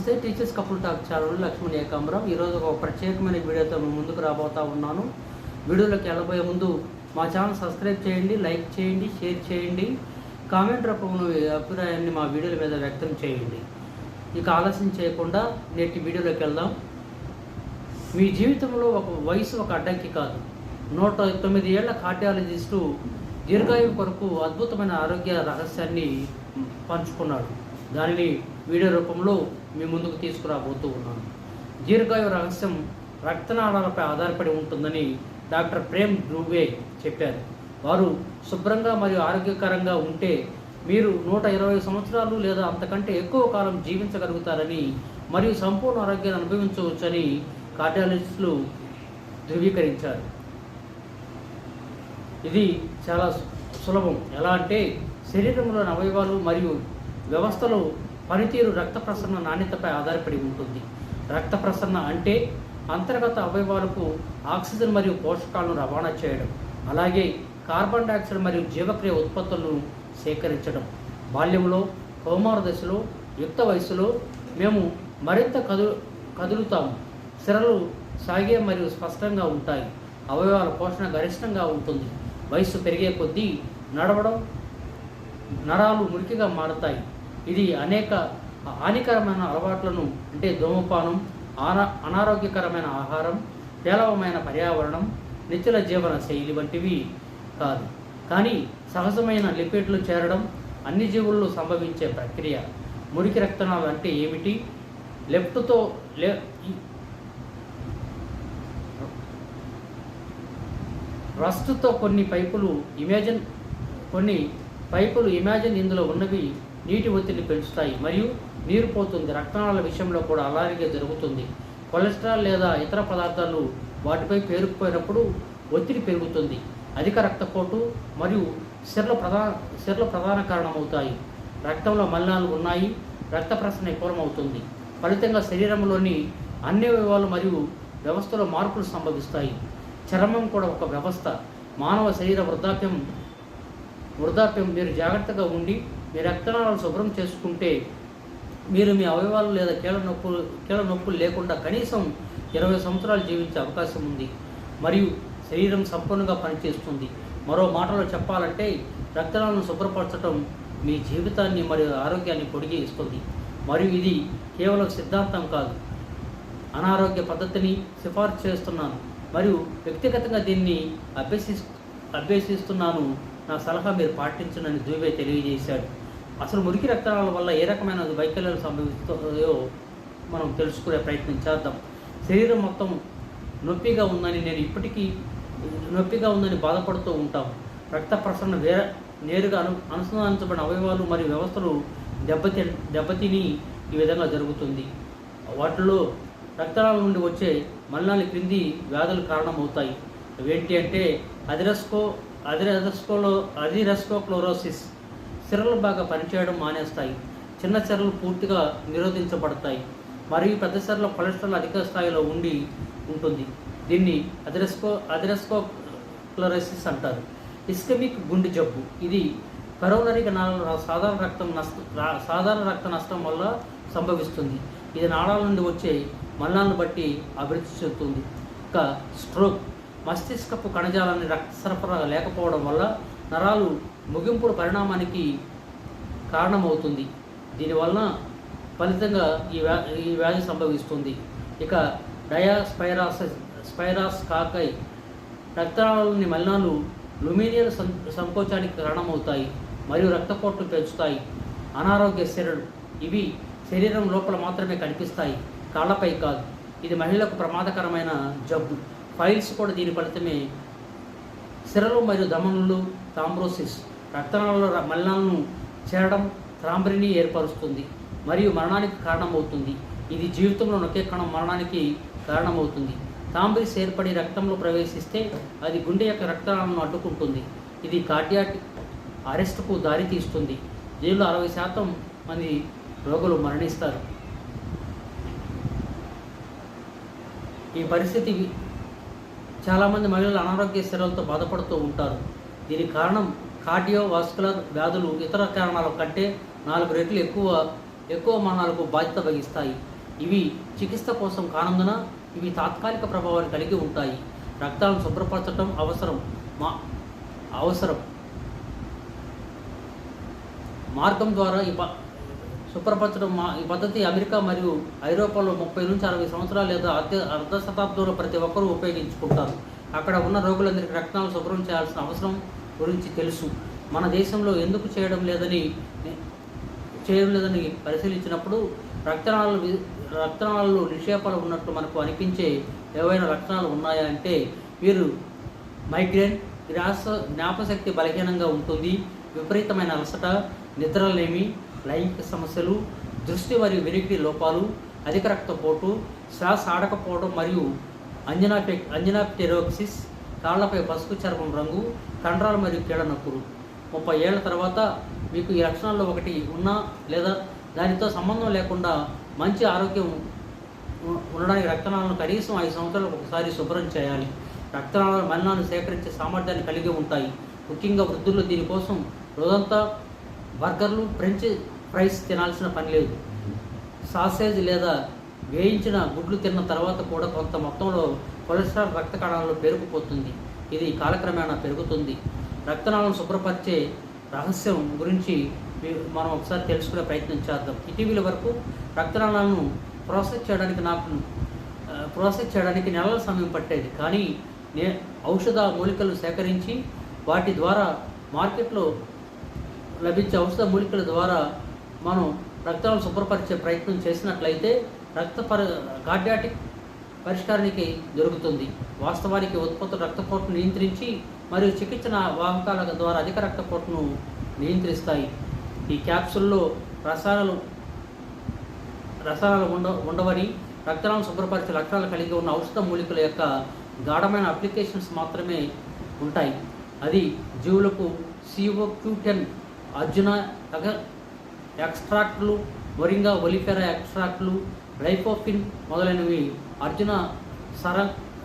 నమస్తే, teachers couple talk channel Lakshman Ekambaram. ఈరోజు ఒక ప్రత్యేకమైన వీడియోతో మేము ముందుకు రాబోతా ఉన్నాను. వీడియోలోకి వెళ్ళబోయే ముందు మా ఛానల్ సబ్స్క్రైబ్ చేయండి, లైక్ చేయండి, షేర్ చేయండి, కామెంట్ రూపంలో అభిప్రాయాన్ని మా వీడియోల మీద వ్యక్తం చేయండి. ఇక ఆలస్యం చేయకుండా నేటి వీడియోలోకి వెళ్దాం. మీ జీవితంలో ఒక వయసు ఒక అడ్డంకి కాదు. 109 ఏళ్ల కార్డియాలజిస్టు దీర్ఘాయువు కొరకు అద్భుతమైన ఆరోగ్య రహస్యాన్ని పంచుకున్నాడు. దానిని వీడియో రూపంలో మీ ముందుకు తీసుకురాబోతూ ఉన్నాను. దీర్ఘాయువు రహస్యం రక్తనాళాలపై ఆధారపడి ఉంటుందని డాక్టర్ ప్రేమ్ ధ్రువే చెప్పారు. వారు శుభ్రంగా మరియు ఆరోగ్యకరంగా ఉంటే మీరు 120 సంవత్సరాలు లేదా అంతకంటే ఎక్కువ కాలం జీవించగలుగుతారని మరియు సంపూర్ణ ఆరోగ్యాన్ని అనుభవించవచ్చని కార్డియాలజిస్టులు ధృవీకరించారు. ఇది చాలా సులభం. ఎలా అంటే శరీరంలోని అవయవాలు మరియు వ్యవస్థలో పనితీరు రక్త ప్రసరణ నాణ్యతపై ఆధారపడి ఉంటుంది. రక్త ప్రసరణ అంటే అంతర్గత అవయవాలకు ఆక్సిజన్ మరియు పోషకాలను రవాణా చేయడం, అలాగే కార్బన్ డైఆక్సైడ్ మరియు జీవక్రియ ఉత్పత్తులను సేకరించడం. బాల్యంలో, కౌమార దశలో, యుక్త వయసులో మేము మరింత కదులుతాము. సిరలు సాగే మరియు స్పష్టంగా ఉంటాయి. అవయవాల పోషణ గరిష్టంగా ఉంటుంది. వయసు పెరిగే కొద్దీ నడవడం, నరాలు మురికిగా మారుతాయి. ఇది అనేక హానికరమైన అలవాట్లను అంటే ధూమపానం, అనారోగ్యకరమైన ఆహారం, పేలవమైన పర్యావరణం, నిత్యుల జీవన శైలి వంటివి కాదు, కానీ సహజమైన లిపిడ్లు చేరడం అన్ని జీవుల్లో సంభవించే ప్రక్రియ. మురికి రక్తనాళాలు అంటే ఏమిటి? రస్ట్తో కొన్ని పైపులు ఇమాజిన్ ఇందులో ఉన్నవి నీటి ఒత్తిడిని పెంచుతాయి మరియు నీరు పోతుంది. రక్తనాళాల విషయంలో కూడా అలాగే జరుగుతుంది. కొలెస్ట్రాల్ లేదా ఇతర పదార్థాలు వాటిపై పేరుకుపోయినప్పుడు ఒత్తిడి పెరుగుతుంది. అధిక రక్తపోటు మరియు సిరలు ప్రధాన కారణమవుతాయి. రక్తంలో మలినాలు ఉన్నాయి. రక్త ప్రసరణ పూర్వమవుతుంది. ఫలితంగా శరీరంలోని అన్ని అవయవాలు మరియు వ్యవస్థలో మార్పులు సంభవిస్తాయి. చర్మం కూడా ఒక వ్యవస్థ. మానవ శరీర వృద్ధాప్యం మీరు జాగ్రత్తగా ఉండి మీ రక్తనాళాలు శుభ్రం చేసుకుంటే మీరు మీ అవయవాలు లేదా కీళ్ళ నొప్పులు లేకుండా కనీసం 20 సంవత్సరాలు జీవించే అవకాశం ఉంది మరియు శరీరం సంపూర్ణంగా పనిచేస్తుంది. మరో మాటలో చెప్పాలంటే రక్తనాళాలను శుభ్రపరచడం మీ జీవితాన్ని మరియు ఆరోగ్యాన్ని పొడిగి ఇస్తుంది. మరియు ఇది కేవలం సిద్ధాంతం కాదు, అనారోగ్య పద్ధతిని సిఫార్సు చేస్తున్నాను మరియు వ్యక్తిగతంగా దీన్ని అభ్యసిస్తున్నాను. నా సలహా మీరు పాటించనని దుబే తెలియజేశాడు. అసలు మురికి రక్తనాళాల వల్ల ఏ రకమైన వైకల్యాలు సంభవిస్తాయో మనం తెలుసుకునే ప్రయత్నం చేద్దాం. శరీరం మొత్తం నొప్పిగా ఉందని బాధపడుతూ ఉంటాం. రక్త ప్రసరణ నేరుగా అనుసంధానించబడిన అవయవాలు మరియు వ్యవస్థలు దెబ్బతిని ఈ విధంగా జరుగుతుంది. వాటిలో రక్తనాళాల నుండి వచ్చే మలినాలు క్రింది వ్యాధులు కారణమవుతాయి. అవేంటి అంటే అథెరోస్క్లెరోసిస్. సిరలు బాగా పనిచేయడం మానేస్తాయి. చిన్న సిరలు పూర్తిగా నిరోధించబడతాయి మరియు పెద్ద సిరలో కొలెస్ట్రాల్ అధిక స్థాయిలో ఉంటుంది. దీన్ని అథెరోస్క్లెరోసిస్ అంటారు. ఇస్కెమిక్ గుండె జబ్బు. ఇది కరోనరీ నాళాల సాధారణ రక్త నష్టం వల్ల సంభవిస్తుంది. ఇది నాళాల నుండి వచ్చే మలినాలను బట్టి అభివృద్ధి చెందుతుంది. ఇంకా స్ట్రోక్. మస్తిష్కపు కణజాలాన్ని రక్త సరఫరా లేకపోవడం వల్ల నరాలు ముగింపుడు పరిణామానికి కారణమవుతుంది. దీనివలన ఫలితంగా ఈ వ్యాధి సంభవిస్తుంది. ఇక స్పైరాస్ కాకై. రక్తనాళాలని మలినాలు లుమినియల్ సంకోచానికి కారణమవుతాయి మరియు రక్తపోటును పెంచుతాయి. అనారోగ్య సిరలు. ఇవి శరీరం లోపల మాత్రమే కనిపిస్తాయి, కాళ్ళపై కాదు. ఇది మహిళలకు ప్రమాదకరమైన జబ్బు. ఫైల్స్ కూడా దీని ఫలితమే. సిరలు మరియు ధమనులు. థ్రాంబోసిస్. రక్తనాళాలలో మలినాలను చేరడం థ్రాంబరిని ఏర్పరుస్తుంది మరియు మరణానికి కారణమవుతుంది. ఇది జీవితంలో ఒకే కణం మరణానికి కారణమవుతుంది. థ్రాంబరిస్ ఏర్పడి రక్తంలో ప్రవేశిస్తే అది గుండె యొక్క రక్తనాళాలను అడ్డుకుంటుంది. ఇది కార్డియాక్ అరెస్ట్కు దారితీస్తుంది. దీనిలో 60% మంది రోగులు మరణిస్తారు. ఈ పరిస్థితి చాలామంది మహిళలు అనారోగ్య సిరలతో బాధపడుతూ ఉంటారు. దీనికి కారణం కార్డియోవాస్కులర్ వ్యాధులు ఇతర కారణాల కంటే 4 రెట్లు ఎక్కువ మరణాలకు బాధ్యత వహిస్తాయి. ఇవి చికిత్స కోసం కానందున ఇవి తాత్కాలిక ప్రభావాన్ని కలిగి ఉంటాయి. రక్తాలను శుభ్రపరచడం అవసరం మార్గం ద్వారా శుభ్రపరచడం ఈ పద్ధతి అమెరికా మరియు ఐరోపాలో 30 నుంచి 60 సంవత్సరాలు లేదా అర్ధ శతాబ్దంలో ప్రతి ఒక్కరూ ఉపయోగించుకుంటారు. అక్కడ ఉన్న రోగులందరికీ రక్తాలను శుభ్రం చేయాల్సిన అవసరం గురించి తెలుసు. మన దేశంలో ఎందుకు చేయడం లేదని పరిశీలించినప్పుడు రక్తనాళాల్లో నిక్షేపాలు ఉన్నట్లు మనకు అనిపించే ఏవైనా లక్షణాలు ఉన్నాయా అంటే మీరు మైగ్రేన్, జ్ఞాపశక్తి బలహీనంగా ఉంటుంది, విపరీతమైన అలసట, నిద్రలేమి, లైంగిక సమస్యలు, దృష్టి మరియు వినికిడి లోపాలు, అధిక రక్తపోటు, శ్వాస ఆడకపోవడం మరియు అంజనాప్టెరోసిస్, కాళ్లపై పసుపు చర్మం రంగు, కండరాలు మరియు కీళ్ళ నొప్పులు. 30 ఏళ్ల తర్వాత మీకు ఈ లక్షణాల్లో ఒకటి ఉన్నా లేదా దానితో సంబంధం లేకుండా మంచి ఆరోగ్యం ఉండడానికి రక్తనాళాలను కనీసం 5 సంవత్సరాలకు ఒకసారి శుభ్రం చేయాలి. రక్తనాళాలు మలినాలను సేకరించే సామర్థ్యాన్ని కలిగి ఉంటాయి. ముఖ్యంగా వృద్ధుల్లో దీనికోసం రోజంతా బర్గర్లు, ఫ్రెంచ్ ఫ్రైస్ తినాల్సిన పని లేదు. సాసేజ్ లేదా వేయించిన గుడ్లు తిన్న తర్వాత కూడా కొంత మొత్తంలో కొలెస్ట్రాల్ రక్త కణాలలో పేరుకుపోతుంది. ఇది కాలక్రమేణా పెరుగుతుంది. రక్తనాళాలను శుభ్రపరిచే రహస్యం గురించి మనం ఒకసారి తెలుసుకునే ప్రయత్నం చేద్దాం. ఇటీవల వరకు రక్తనాళాలను ప్రాసెస్ చేయడానికి నెలల సమయం పట్టేది. కానీ ఔషధ మూలికలు సేకరించి వాటి ద్వారా మార్కెట్లో లభించే ఔషధ మూలికల ద్వారా మనం రక్తాలను శుభ్రపరిచే ప్రయత్నం చేసినట్లయితే కార్డియాటిక్ పరిష్కారానికి దొరుకుతుంది. వాస్తవానికి ఉత్పత్తులు రక్తపోటును నియంత్రించి మరియు చికిత్స వాహకాల ద్వారా అధిక రక్తపోటును నియంత్రిస్తాయి. ఈ క్యాప్సుల్లో రసాయనాలు ఉండవని, రక్తనాళాలను శుభ్రపరిచే లక్షణాలు కలిగి ఉన్న ఔషధ మూలికల యొక్క గాఢమైన అప్లికేషన్స్ మాత్రమే ఉంటాయి. అది జీవులకు CO-Q10, అర్జున ఎక్స్ట్రాక్ట్లు, మొరింగా ఒలిఫెరా ఎక్స్ట్రాక్ట్లు, లైపోఫిన్ మొదలైనవి అర్జున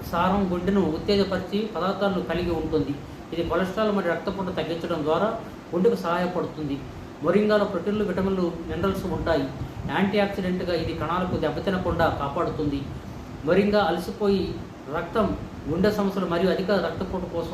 సారం గుండెను ఉత్తేజపరిచి పదార్థాలను కలిగి ఉంటుంది. ఇది కొలెస్ట్రాల్ మరియు రక్తపోటు తగ్గించడం ద్వారా గుండెకు సహాయపడుతుంది. మొరింగాలో ప్రోటీన్లు, విటమిన్లు, మినరల్స్ ఉంటాయి. యాంటీ ఆక్సిడెంట్గా ఇది కణాలకు దెబ్బతినకుండా కాపాడుతుంది. మొరింగా అలసిపోయి రక్తం, గుండె సమస్యలు మరియు అధిక రక్తపోటు కోసం